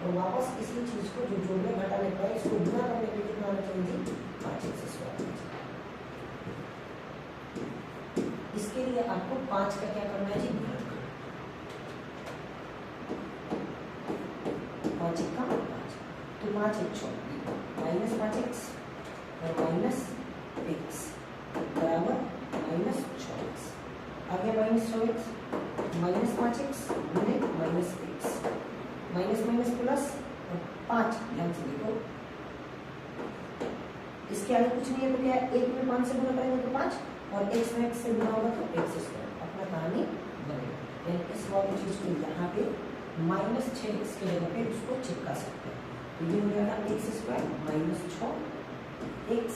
और वापस इसी चीज को जो जोड़ने घटाने का है इसको गुना करने पे कितना आना चाहिए, 5x²। इसके लिए आपको 5 का क्या करना है जी, गुणन करना, 5 का 5, तो 5x -5x और -x बराबर -6x, आगे -6x -5x गुने -x, माइनस माइनस प्लस 5, ध्यान से देखो इसके आगे कुछ नहीं है, तो क्या है, 1 में 5 से गुना करेंगे तो 5, और x में x से गुना होगा तो x², अपना कहानी बनेगा। इस वाली चीज को यहाँ पे -6x के जगह पे उसको चिपका सकते हैं, तो ये हो जाएगा x² -6x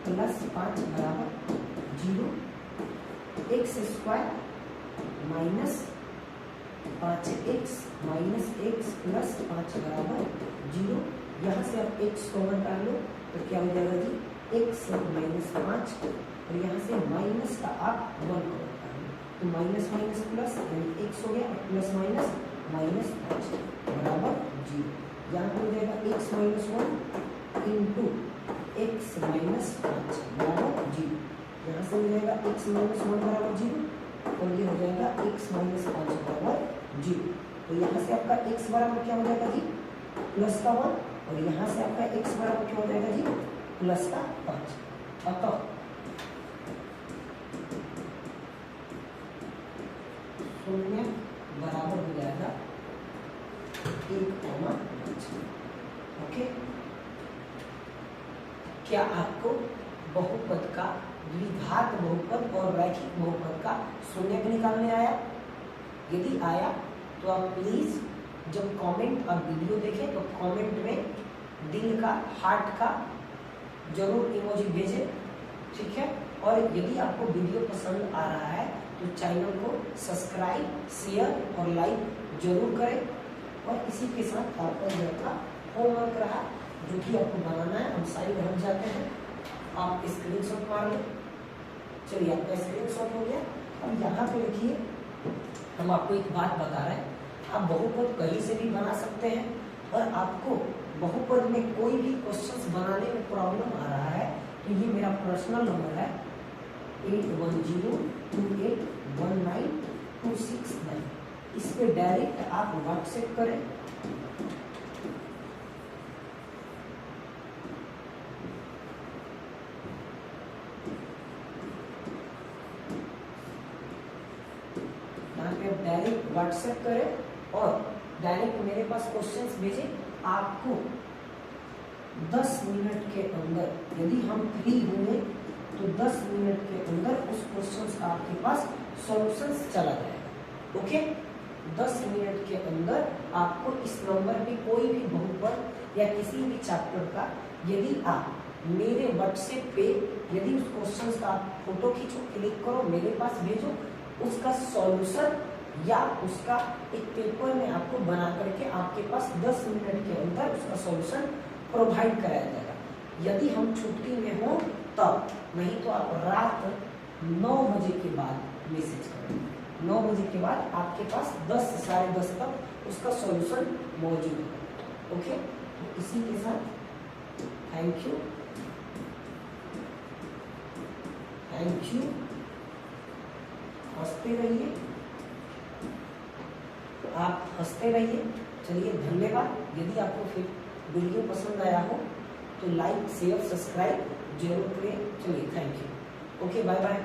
प्लस 5 बराबर 0, x² -5x - x प्लस 5 बराबर 0, यहाँ से आप x कॉमन कर लो तो क्या हो जाएगा जी, x माइनस 5, और यहाँ से माइनस का आप 1 कॉमन कर लो तो माइनस माइनस प्लस यानी x हो गया, और प्लस माइनस माइनस 5 बराबर 0। यहाँ पर हो जाएगा x minus 1 into x minus 5 बराबर 0। यहाँ से हो जाएगा x माइनस 1 बराबर 0, और ये हो जाएगा x माइनस 5 बराबर 0। तो यहाँ से आपका x बराबर क्या हो जाएगा जी, प्लस का 1, और यहाँ से आपका x बराबर क्या हो जाएगा जी, प्लस का 5। अतः शून्य बराबर हो जाएगा 1,5। ओके, क्या आपको बहुपद का, द्विघात बहुपद और रैखिक बहुपद का शून्यक निकालने आया? यदि आया तो आप प्लीज जब कमेंट और वीडियो देखें तो कमेंट में दिल का, हार्ट का जरूर इमोजी भेजें, ठीक है। और यदि आपको वीडियो पसंद आ रहा है तो चैनल को सब्सक्राइब, शेयर और लाइक जरूर करें। और इसी के साथ आपका घर का होमवर्क रहा जो कि आपको बनाना है, हम साइड हट जाते हैं, आप स्क्रीनशॉट मार लें। चलिए, आपका स्क्रीनशॉट हो गया। अब यहाँ पे देखिए, हम आपको एक बात बता रहे हैं, आप बहुपद कहीं से भी बना सकते हैं, और आपको बहुपद में कोई भी क्वेश्चंस बनाने में प्रॉब्लम आ रहा है तो ये मेरा पर्सनल नंबर है 8102819269। इस पे डायरेक्ट आप व्हाट्सएप करें। यहाँ पे आप डायरेक्ट व्हाट्सएप करें और डायरेक्ट मेरे पास क्वेश्चंस भेजें। आपको 10 मिनट के अंदर, यदि हम फ्री होंगे तो 10 मिनट के अंदर उस क्वेश्चंस का आपके पास सॉल्यूशंस चला जाएगा। ओके, 10 मिनट के अंदर आपको इस नंबर पे कोई भी बहुपद या किसी भी चैप्टर का, यदि आप मेरे व्हाट्सएप पे यदि उस क्वेश्चंस का आप फोटो खींचो, क्लिक करो, मेरे पास भेजो, उसका सॉल्यूशन या उसका एक पेपर में आपको बना करके आपके पास 10 मिनट के अंदर उसका सॉल्यूशन प्रोवाइड कराया जाएगा। यदि हम छुट्टी में हो तब, नहीं तो आप रात 9 बजे के बाद मैसेज करें। 9 बजे के बाद आपके पास 10 साढ़े 10 तक उसका सॉल्यूशन मौजूद है। ओके, तो इसी के साथ थैंक यू, थैंक यू। हंसते रहिए, आप हंसते रहिए। चलिए, धन्यवाद। यदि आपको फिर वीडियो पसंद आया हो तो लाइक, शेयर, सब्सक्राइब जरूर करें। चलिए, thank you. Okay, bye bye.